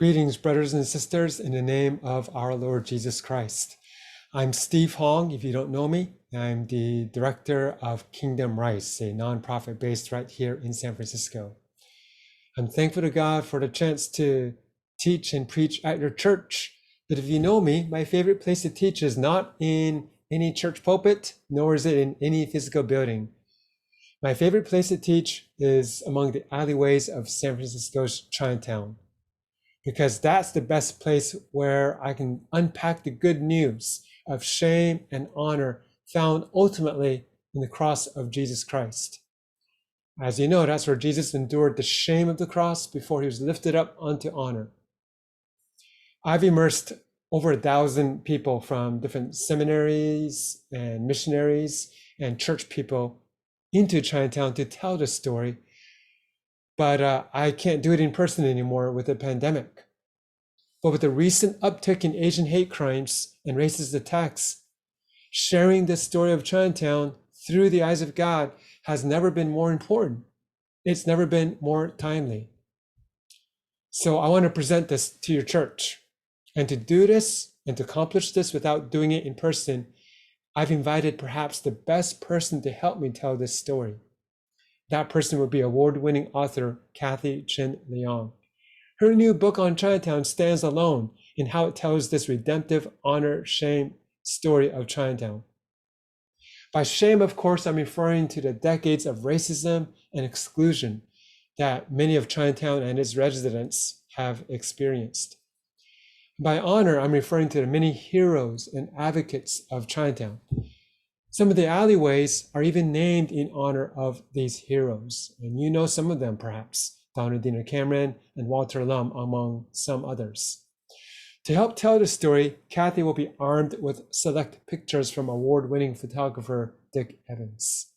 Greetings, brothers and sisters, in the name of our Lord Jesus Christ. I'm Steve Hong, if you don't know me. I'm the director of Kingdom Rice, a nonprofit based right here in San Francisco. I'm thankful to God for the chance to teach and preach at your church. But if you know me, my favorite place to teach is not in any church pulpit, nor is it in any physical building. My favorite place to teach is among the alleyways of San Francisco's Chinatown, because that's the best place where I can unpack the good news of shame and honor found ultimately in the cross of Jesus Christ. As you know, that's where Jesus endured the shame of the cross before he was lifted up unto honor. I've immersed over 1,000 people from different seminaries and missionaries and church people into Chinatown to tell the story, but I can't do it in person anymore with the pandemic. But with the recent uptick in Asian hate crimes and racist attacks, sharing the story of Chinatown through the eyes of God has never been more important. It's never been more timely. So I want to present this to your church. And to do this and to accomplish this without doing it in person, I've invited perhaps the best person to help me tell this story. That person would be award-winning author Kathy Chin Leong. Her new book on Chinatown stands alone in how it tells this redemptive honor-shame story of Chinatown. By shame, of course, I'm referring to the decades of racism and exclusion that many of Chinatown and its residents have experienced. By honor, I'm referring to the many heroes and advocates of Chinatown. Some of the alleyways are even named in honor of these heroes, and you know some of them perhaps, Donald Dina Cameron and Walter Lum, among some others. To help tell the story, Kathy will be armed with select pictures from award-winning photographer Dick Evans.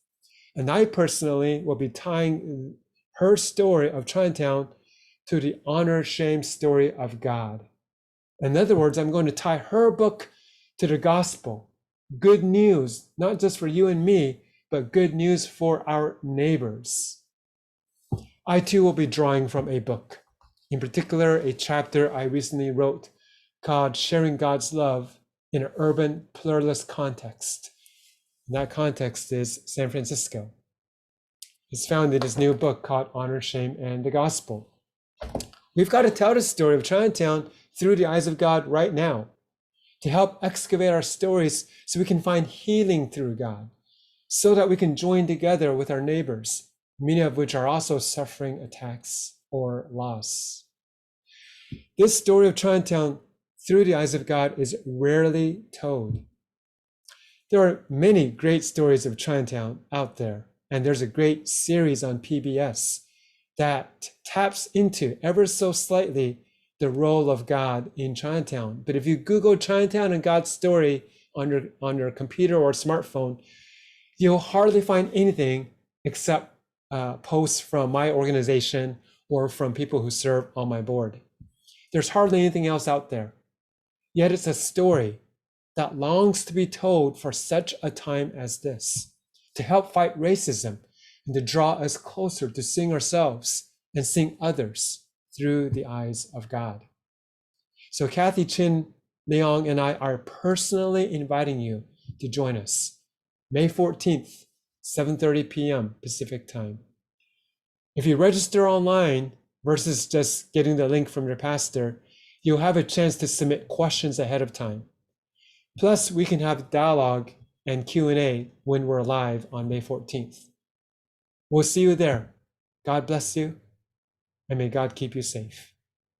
And I personally will be tying her story of Chinatown to the honor-shame story of God. In other words, I'm going to tie her book to the gospel. Good news, not just for you and me, but good news for our neighbors. I too will be drawing from a book, in particular a chapter I recently wrote called Sharing God's Love in an Urban Pluralist Context. And that context is San Francisco. It's found in his new book called Honor, Shame, and the Gospel. We've got to tell the story of Chinatown through the eyes of God right now, to help excavate our stories so we can find healing through God, so that we can join together with our neighbors, many of which are also suffering attacks or loss. This story of Chinatown through the eyes of God is rarely told. There are many great stories of Chinatown out there, and there's a great series on PBS that taps into ever so slightly the role of God in Chinatown. But if you Google Chinatown and God's story on your computer or smartphone, you'll hardly find anything except posts from my organization or from people who serve on my board. There's hardly anything else out there. Yet it's a story that longs to be told for such a time as this, to help fight racism and to draw us closer to seeing ourselves and seeing others through the eyes of God. So Kathy Chin Leong and I are personally inviting you to join us May 14th, 7:30 p.m. Pacific time. If you register online versus just getting the link from your pastor, you'll have a chance to submit questions ahead of time. Plus, we can have dialogue and Q&A when we're live on May 14th. We'll see you there. God bless you, and may God keep you safe.